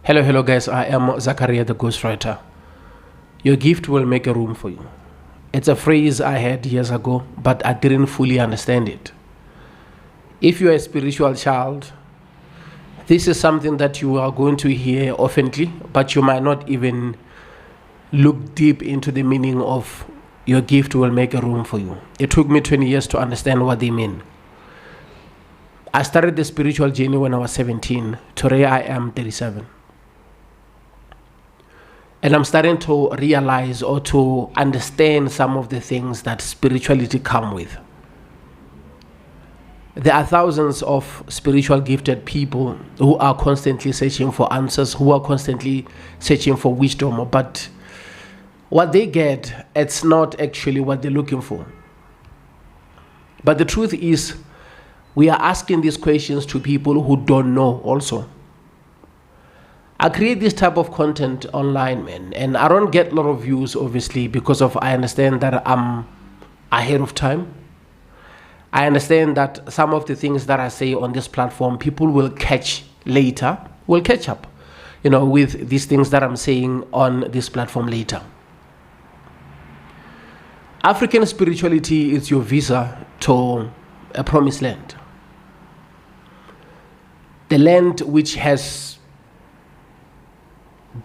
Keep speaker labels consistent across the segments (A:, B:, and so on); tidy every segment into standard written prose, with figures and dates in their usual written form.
A: Hello guys. I am Zachariah the Ghostwriter. Your gift will make a room for you. It's a phrase I had years ago, but I didn't fully understand it. If you're a spiritual child, this is something that you are going to hear oftenly, but you might not even look deep into the meaning of your gift will make a room for you. It took me 20 years to understand what they mean. I started the spiritual journey when I was 17. Today I am 37. And I'm starting to realize or to understand some of the things that spirituality come with. There are thousands of spiritual gifted people who are constantly searching for answers, who are constantly searching for wisdom, but what they get, it's not actually what they're looking for. But the truth is, we are asking these questions to people who don't know also. I create this type of content online, man, and I don't get a lot of views, obviously, because I understand that I'm ahead of time. I understand that some of the things that I say on this platform, people will catch up, with these things that I'm saying on this platform later. African spirituality is your visa to a promised land. The land which has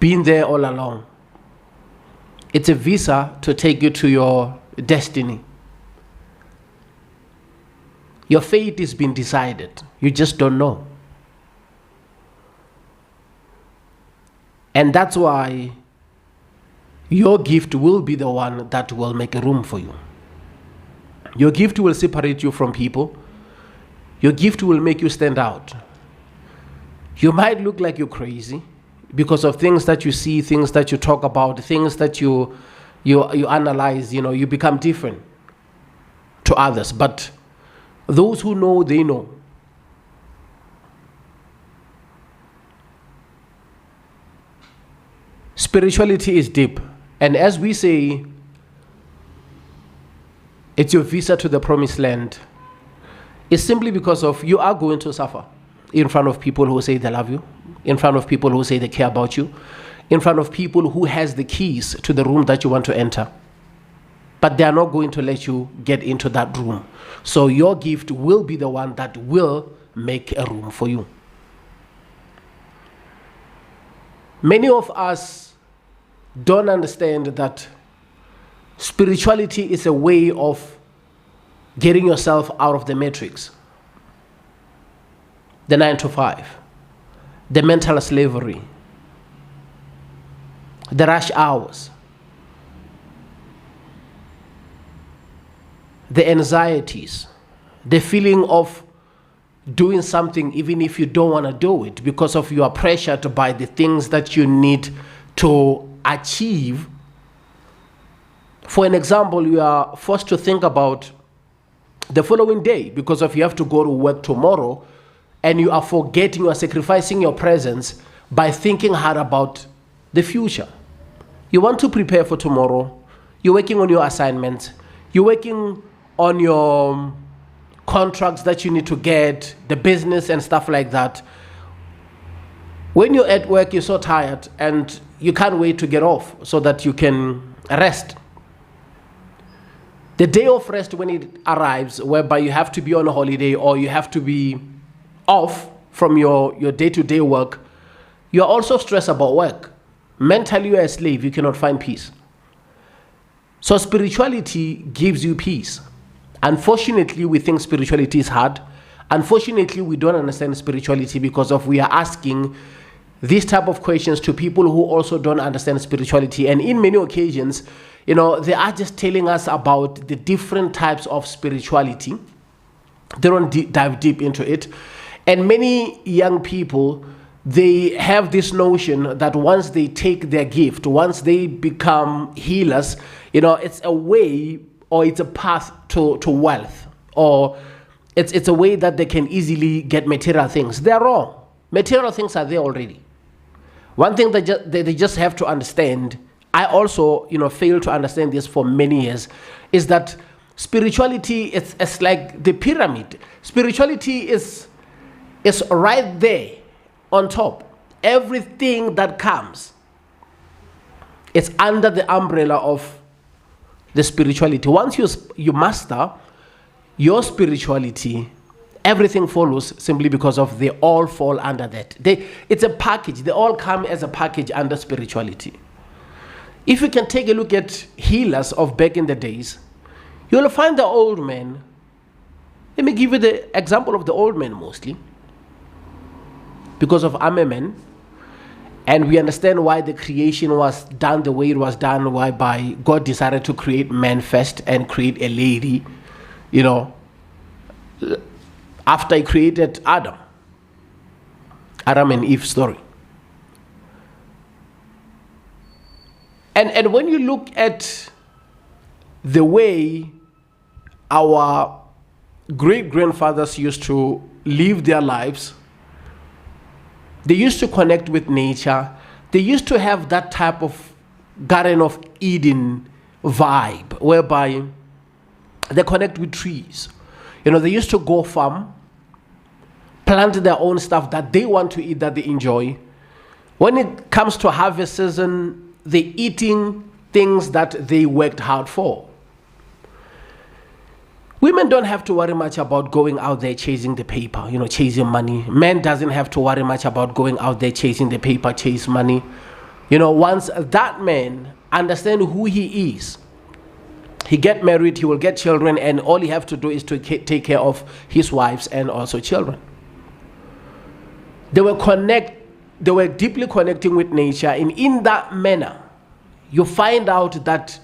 A: been there all along. It's a visa to take you to your destiny. Your fate has been decided. You just don't know. And that's why your gift will be the one that will make a room for you. Your gift will separate you from people. Your gift will make you stand out. You might look like you're crazy because of things that you see, things that you talk about, things that you analyze. You become different to others. But those who know, they know. Spirituality is deep. And as we say, it's your visa to the promised land. It's simply because of you are going to suffer in front of people who say they love you, in front of people who say they care about you, in front of people who has the keys to the room that you want to enter. But they are not going to let you get into that room. So your gift will be the one that will make a room for you. Many of us don't understand that spirituality is a way of getting yourself out of the matrix. The 9 to 5, the mental slavery, the rush hours, the anxieties, the feeling of doing something even if you don't want to do it because of your pressure to buy the things that you need to achieve. For an example, you are forced to think about the following day because of you have to go to work tomorrow, and you are forgetting, you are sacrificing your presence by thinking hard about the future. You want to prepare for tomorrow. You're working on your assignments. You're working on your contracts that you need to get, the business and stuff like that. When you're at work, you're so tired and you can't wait to get off so that you can rest. The day of rest, when it arrives, whereby you have to be on a holiday or you have to be off from your day-to-day work, you're also stressed about work. Mentally, you're a slave. You cannot find peace. So spirituality gives you peace. Unfortunately, we think spirituality is hard. Unfortunately, we don't understand spirituality because we are asking these type of questions to people who also don't understand spirituality. And in many occasions, they are just telling us about the different types of spirituality. They don't dive deep into it. And many young people, they have this notion that once they take their gift, once they become healers, it's a way or it's a path to wealth, or it's a way that they can easily get material things. They're wrong. Material things are there already. One thing that they just have to understand, I also failed to understand this for many years, is that spirituality is like the pyramid. Spirituality is right there on top. everything that comes, it's under the umbrella of the spirituality. Once you master your spirituality, everything follows simply because of they all fall under that. It's a package. They all come as a package under spirituality. If you can take a look at healers of back in the days, you'll find the old men. Let me give you the example of the old men mostly, because of Amen. And we understand why the creation was done the way it was done, whereby God decided to create man first and create a lady, after he created Adam and Eve story. And when you look at the way our great-grandfathers used to live their lives, they used to connect with nature. They used to have that type of Garden of Eden vibe, whereby they connect with trees. They used to go farm, plant their own stuff that they want to eat, that they enjoy. When it comes to harvest season, they're eating things that they worked hard for. Women don't have to worry much about going out there chasing the paper, chasing money. Men doesn't have to worry much about going out there chasing the paper, chase money. Once that man understands who he is, he get married, he will get children, and all he have to do is to take care of his wives and also children. They were deeply connecting with nature, and in that manner, you find out that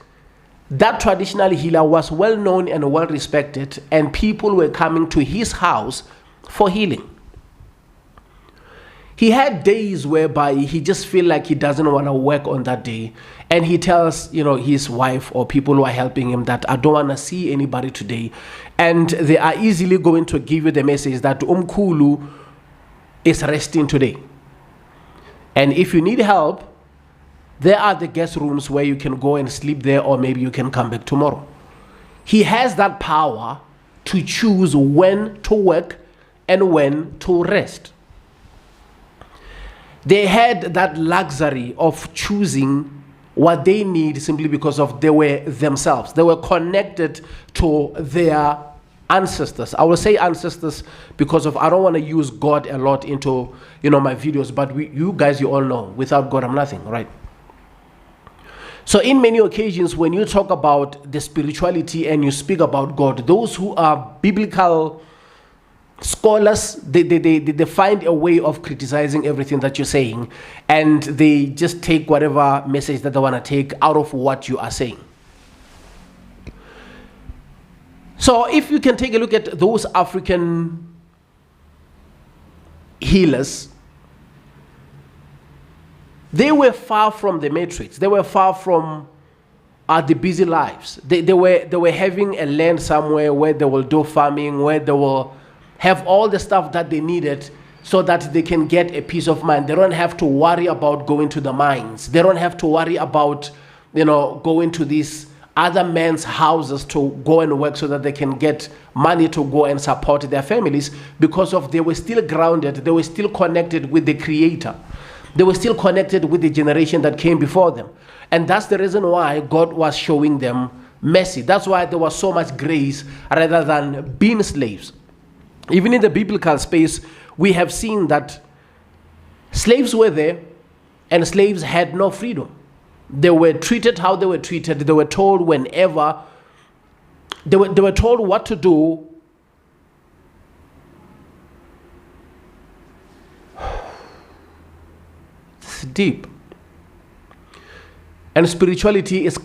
A: traditional healer was well known and well respected, and people were coming to his house for healing. He had days whereby he just feel like he doesn't want to work on that day, and he tells his wife or people who are helping him that I don't want to see anybody today, and they are easily going to give you the message that Umkhulu is resting today, and if you need help, there are the guest rooms where you can go and sleep there, or maybe you can come back tomorrow. He has that power to choose when to work and when to rest. They had that luxury of choosing what they need simply because of they were themselves. They were connected to their ancestors. I will say ancestors because I don't want to use God a lot into my videos, but you guys, you all know, without God I'm nothing, right? So in many occasions, when you talk about the spirituality and you speak about God, those who are biblical scholars, they find a way of criticizing everything that you're saying, and they just take whatever message that they want to take out of what you are saying. So if you can take a look at those African healers, they were far from the matrix. They were far from the busy lives. They were having a land somewhere where they will do farming, where they will have all the stuff that they needed so that they can get a peace of mind. They don't have to worry about going to the mines. They don't have to worry about going to these other men's houses to go and work so that they can get money to go and support their families, because they were still grounded. They were still connected with the Creator. They were still connected with the generation that came before them. And that's the reason why God was showing them mercy. That's why there was so much grace rather than being slaves. Even in the biblical space, we have seen that slaves were there and slaves had no freedom. They were treated how they were treated. They were told whenever, they were told what to do. Deep. And spirituality is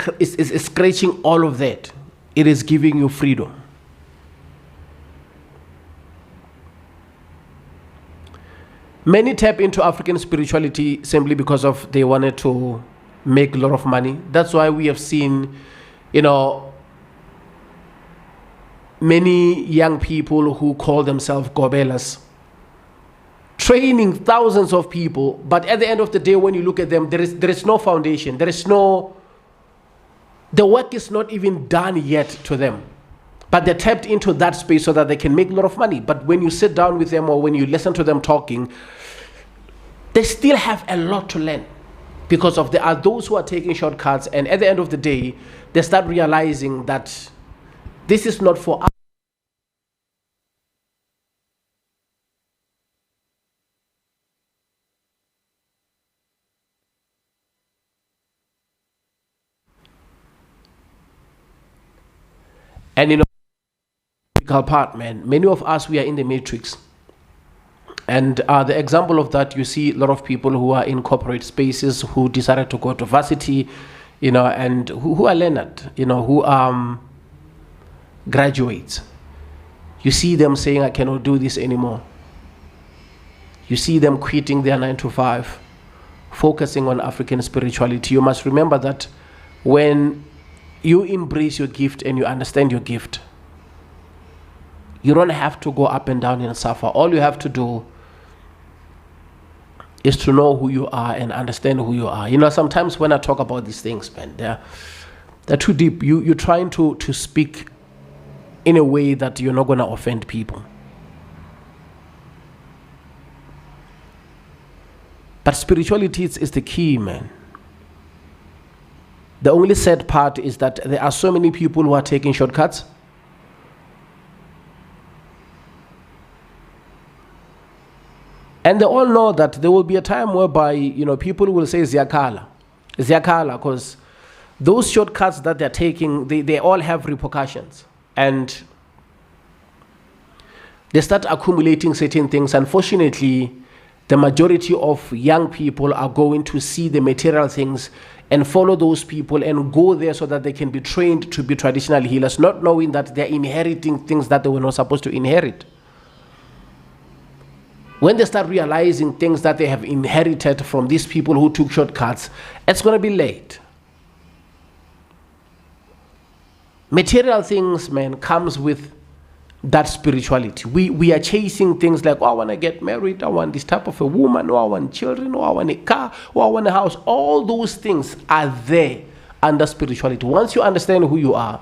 A: scratching all of that. It is giving you freedom. Many tap into African spirituality simply because they wanted to make a lot of money. That's why we have seen, many young people who call themselves gobelas training thousands of people, but at the end of the day, when you look at them, there is no foundation. The work is not even done yet to them. But they're tapped into that space so that they can make a lot of money. But when you sit down with them or when you listen to them talking, they still have a lot to learn, because of there are those who are taking shortcuts, and at the end of the day, they start realizing that this is not for us. And part, man, many of us, we are in the matrix. And the example of that, you see a lot of people who are in corporate spaces who decided to go to varsity, and who are learned, who graduates. You see them saying, I cannot do this anymore. You see them quitting their 9 to 5, focusing on African spirituality. You must remember that when you embrace your gift and you understand your gift, you don't have to go up and down and suffer. All you have to do is to know who you are and understand who you are. Sometimes when I talk about these things, man, they're too deep. You're trying to speak in a way that you're not going to offend people. But spirituality is the key, man. The only sad part is that there are so many people who are taking shortcuts. And they all know that there will be a time whereby, people will say Ziyakala, because those shortcuts that they're taking, they all have repercussions. And they start accumulating certain things. Unfortunately, the majority of young people are going to see the material things and follow those people and go there so that they can be trained to be traditional healers, not knowing that they're inheriting things that they were not supposed to inherit. When they start realizing things that they have inherited from these people who took shortcuts, it's going to be late. Material things, man, comes with that spirituality. We are chasing things like, I want to get married, I want this type of a woman, or I want children, or I want a car, or I want a house. All those things are there under spirituality. Once you understand who you are,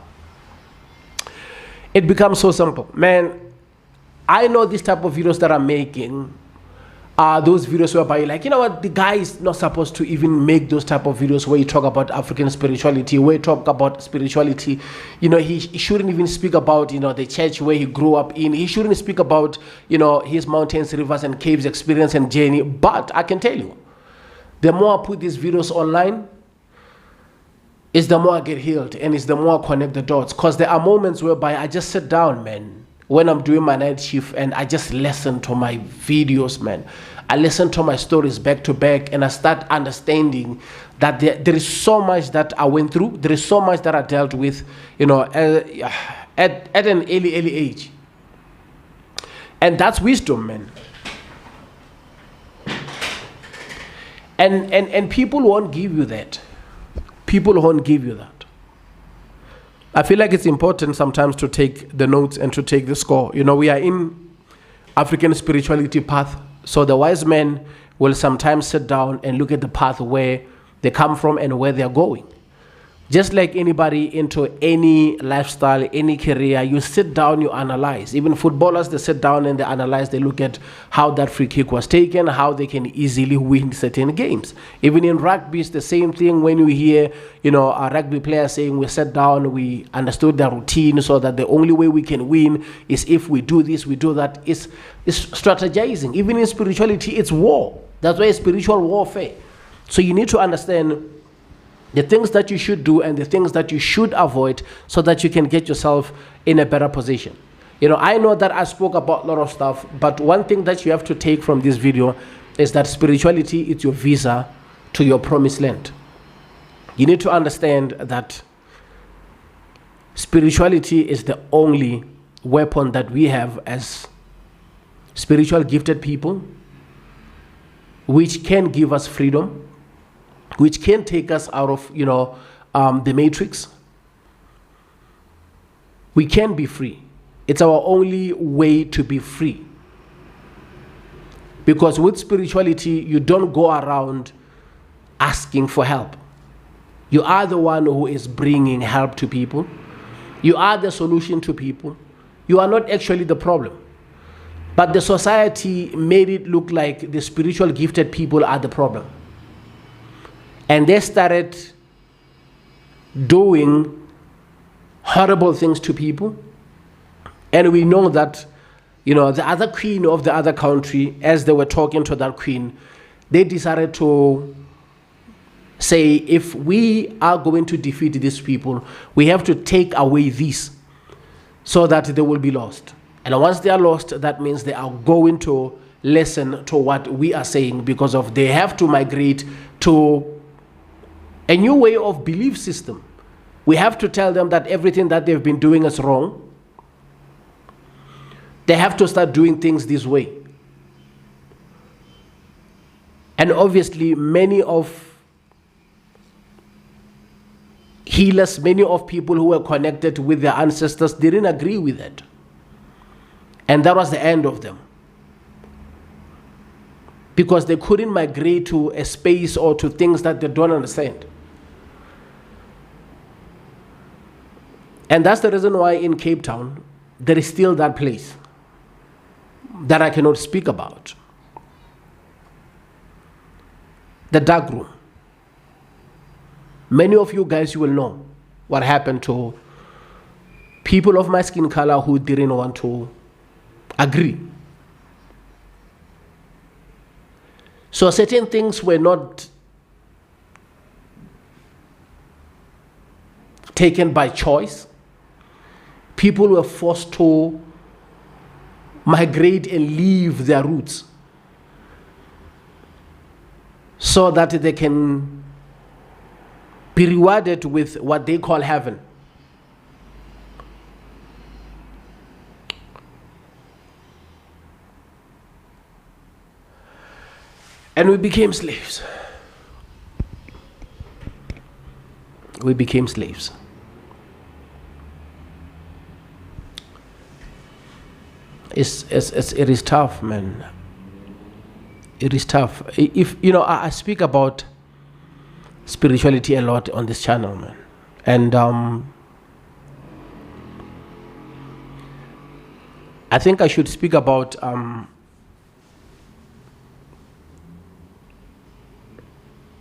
A: it becomes so simple. Man, I know this type of videos that I'm making are those videos whereby you're like, the guy is not supposed to even make those type of videos where you talk about African spirituality, where you talk about spirituality. He shouldn't even speak about, the church where he grew up in. He shouldn't speak about, his mountains, rivers, and caves experience and journey. But I can tell you, the more I put these videos online, is the more I get healed, and it's the more I connect the dots. Because there are moments whereby I just sit down, man, when I'm doing my night shift, and I just listen to my videos, man. I listen to my stories back to back, and I start understanding that there is so much that I went through. There is so much that I dealt with, at an early age. And that's wisdom, man. And people won't give you that. People won't give you that. I feel like it's important sometimes to take the notes and to take the score. We are in African spirituality path. So the wise men will sometimes sit down and look at the path where they come from and where they're going. Just like anybody into any lifestyle, any career, you sit down, you analyze. Even footballers, they sit down and they analyze. They look at how that free kick was taken, how they can easily win certain games. Even in rugby, it's the same thing. When you hear, a rugby player saying, we sat down, we understood the routine, so that the only way we can win is if we do this, we do that. It's strategizing. Even in spirituality, it's war. That's why it's spiritual warfare. So you need to understand the things that you should do and the things that you should avoid, so that you can get yourself in a better position. I know that I spoke about a lot of stuff, but one thing that you have to take from this video is that spirituality is your visa to your promised land. You need to understand that spirituality is the only weapon that we have as spiritual gifted people, which can give us freedom, which can take us out of, the matrix. We can be free. It's our only way to be free. Because with spirituality, you don't go around asking for help. You are the one who is bringing help to people. You are the solution to people. You are not actually the problem. But the society made it look like the spiritual gifted people are the problem. And they started doing horrible things to people. And we know that, the other queen of the other country, as they were talking to that queen, they decided to say, if we are going to defeat these people, we have to take away this so that they will be lost. And once they are lost, that means they are going to listen to what we are saying, because of they have to migrate to a new way of belief system. We have to tell them that everything that they've been doing is wrong. They have to start doing things this way. And obviously, many of healers, many of people who were connected with their ancestors didn't agree with it. And that was the end of them. Because they couldn't migrate to a space or to things that they don't understand. And that's the reason why in Cape Town, there is still that place that I cannot speak about. The dark room. Many of you guys, you will know what happened to people of my skin color who didn't want to agree. So certain things were not taken by choice. People were forced to migrate and leave their roots so that they can be rewarded with what they call heaven. And we became slaves. We became slaves. It is tough, man. It is tough. If I speak about spirituality a lot on this channel, man, and I think I should speak about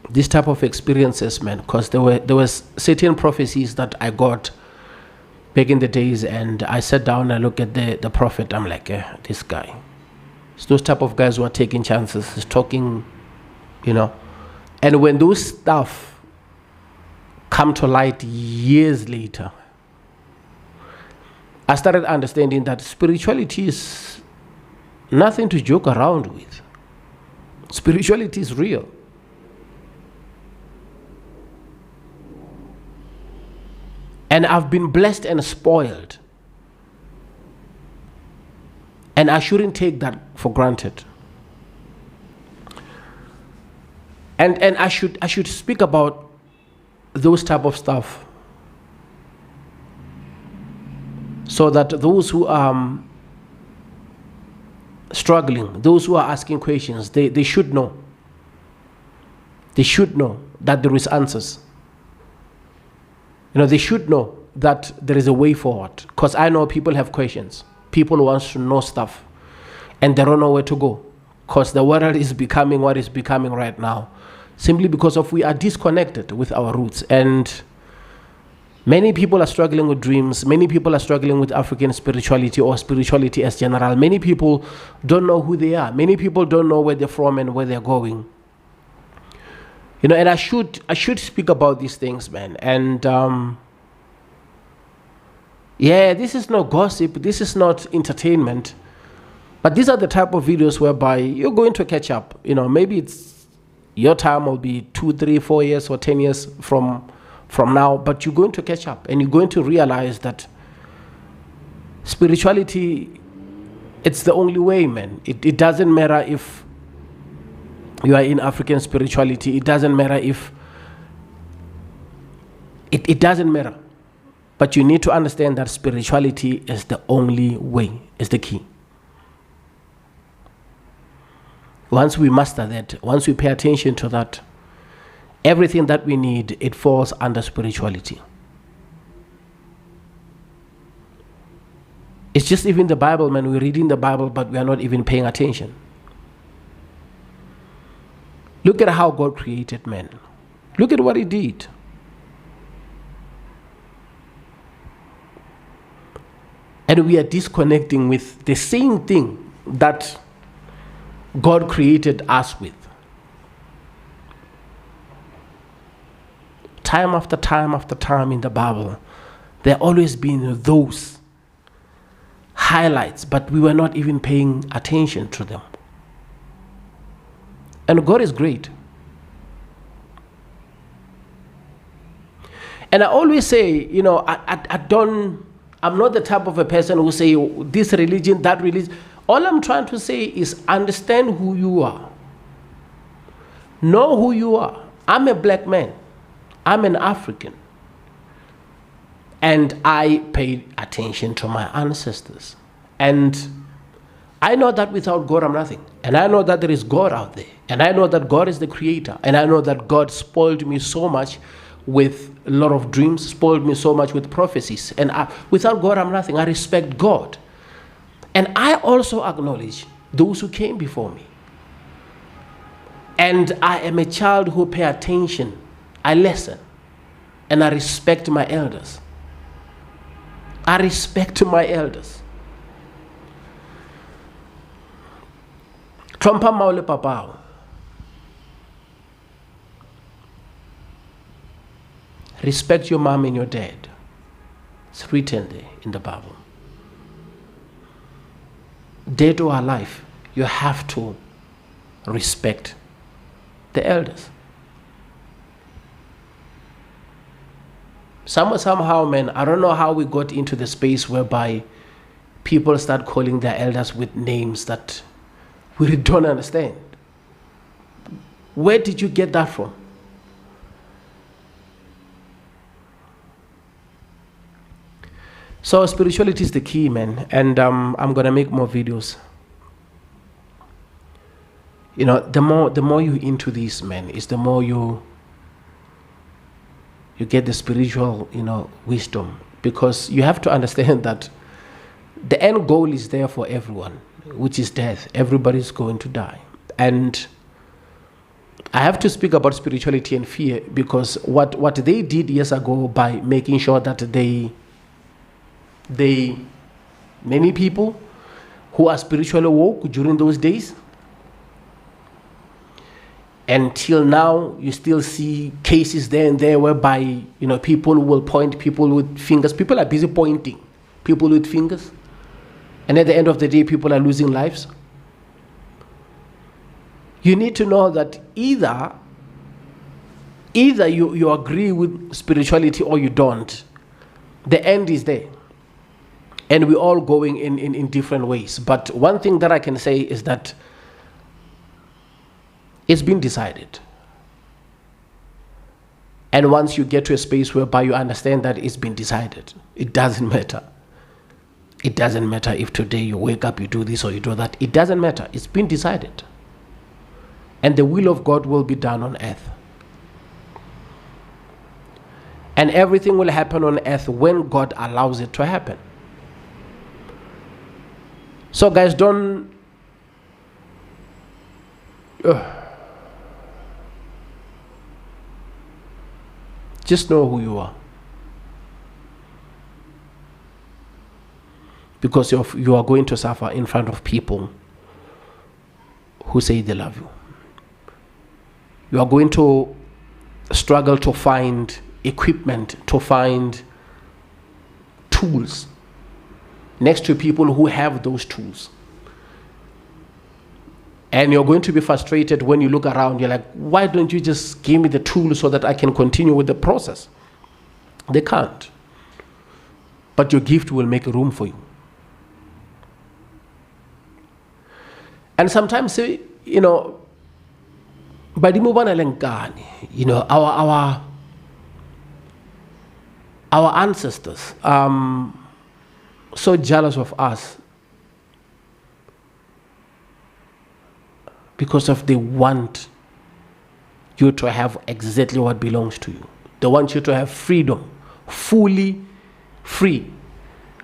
A: this type of experiences, man, because there was certain prophecies that I got back in the days, and I sat down and looked at the prophet. I'm like, this guy. It's those type of guys who are taking chances. He's talking, And when those stuff come to light years later, I started understanding that spirituality is nothing to joke around with. Spirituality is real. And I've been blessed and spoiled. And I shouldn't take that for granted. And I should speak about those type of stuff so that those who are struggling, those who are asking questions, they should know. They should know that there is answers. They should know that there is a way forward. Because I know people have questions. People want to know stuff. And they don't know where to go. Because the world is becoming what is becoming right now. Simply because we are disconnected with our roots. And many people are struggling with dreams. Many people are struggling with African spirituality or spirituality as general. Many people don't know who they are. Many people don't know where they're from and where they're going. And I should speak about these things, man. And this is not gossip. This is not entertainment. But these are the type of videos whereby you're going to catch up. Maybe it's your time will be 2, 3, 4 years or 10 years from now. But you're going to catch up, and you're going to realize that spirituality, it's the only way, man. It doesn't matter if you are in African spirituality. It doesn't matter if it doesn't matter. But you need to understand that spirituality is the only way, is the key. Once we master that, once we pay attention to that, everything that we need, it falls under spirituality. It's just even the Bible, man. We're reading the Bible, but we are not even paying attention. Look at how God created man. Look at what he did. And we are disconnecting with the same thing that God created us with. Time after time after time in the Bible, there always been those highlights, but we were not even paying attention to them. And God is great. And I always say, I'm not the type of a person who say this religion, that religion. All I'm trying to say is understand who you are. Know who you are. I'm a black man. I'm an African. And I paid attention to my ancestors. And I know that without God I'm nothing. And I know that there is God out there. And I know that God is the creator. And I know that God spoiled me so much with a lot of dreams, spoiled me so much with prophecies. And without God I'm nothing. I respect God. And I also acknowledge those who came before me. And I am a child who pay attention. I listen. And I respect my elders. I respect my elders. Trompa maule papao. Respect your mom and your dad. It's written there in the Bible. Dead or alive, you have to respect the elders. Somehow, man, I don't know how we got into the space whereby people start calling their elders with names that we really don't understand. Where did you get that from? So spirituality is the key, man, and I'm gonna make more videos. The more you into this, man, is the more you get the spiritual, wisdom, because you have to understand that the end goal is there for everyone, which is death. Everybody's going to die. And I have to speak about spirituality and fear, because what they did years ago by making sure that many people who are spiritually woke during those days, until now, you still see cases there and there whereby, people will point people with fingers. People are busy pointing people with fingers. And at the end of the day, people are losing lives. You need to know that either you agree with spirituality or you don't. The end is there. And we're all going in different ways. But one thing that I can say is that it's been decided. And once you get to a space whereby you understand that it's been decided, it doesn't matter. It doesn't matter if today you wake up, you do this or you do that. It doesn't matter. It's been decided. And the will of God will be done on earth. And everything will happen on earth when God allows it to happen. So guys, don't... just know who you are. Because you are going to suffer in front of people who say they love you. You are going to struggle to find equipment, to find tools next to people who have those tools. And you're going to be frustrated when you look around. You're like, why don't you just give me the tools so that I can continue with the process? They can't. But your gift will make room for you. And sometimes, our ancestors so jealous of us because of they want you to have exactly what belongs to you. They want you to have freedom, fully free,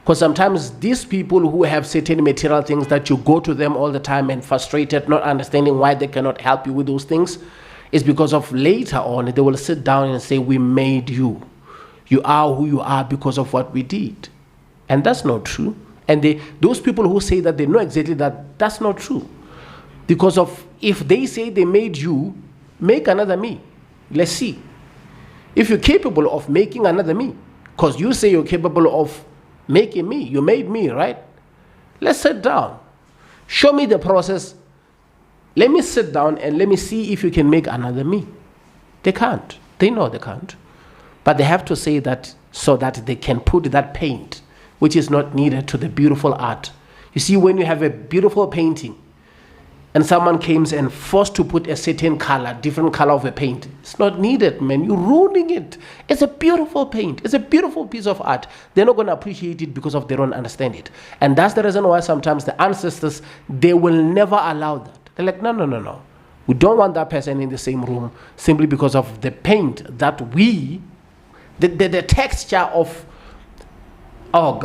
A: Because sometimes these people who have certain material things that you go to them all the time and frustrated, not understanding why they cannot help you with those things, is because of later on they will sit down and say, we made you. You are who you are because of what we did. And that's not true. And those people who say that, they know exactly that that's not true. Because of, if they say they made you, make another me. Let's see. If you're capable of making another me, because you say you're capable of making me, you made me, right? Let's sit down. Show me the process. Let me sit down and let me see if you can make another me. They can't. They know they can't. But they have to say that so that they can put that paint, which is not needed, to the beautiful art. You see, when you have a beautiful painting and someone comes and forced to put a certain color, different color of a paint, it's not needed, man. You're ruining it. It's a beautiful paint. It's a beautiful piece of art. They're not going to appreciate it because they don't understand it. And that's the reason why sometimes the ancestors, they will never allow that. They're like, no. We don't want that person in the same room simply because of the paint that the texture of, oh God.